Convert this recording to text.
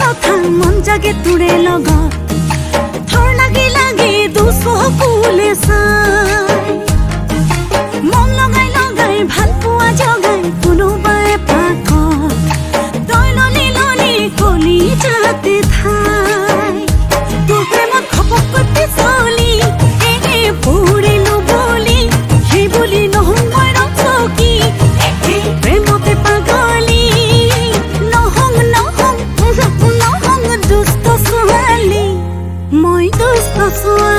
কথা মন জাগে তোৰে লগত থৰ লাগি লাগি দুচকুলে চাই মন লগাই লগাই ভাল পোৱা জগাই কোনোবাই পাকত তই ললি ললি কলি যাতে ঠাই তোৰ প্ৰেমত খপকৈ পিছলি পৰিলো বুলি সেই বুলি নহওঁ মই ৰচকি প্ৰেমতে পাগলি নহওঁ নহওঁ নহওঁ দুষ্ট ছোৱালী মই দুষ্ট ছোৱালী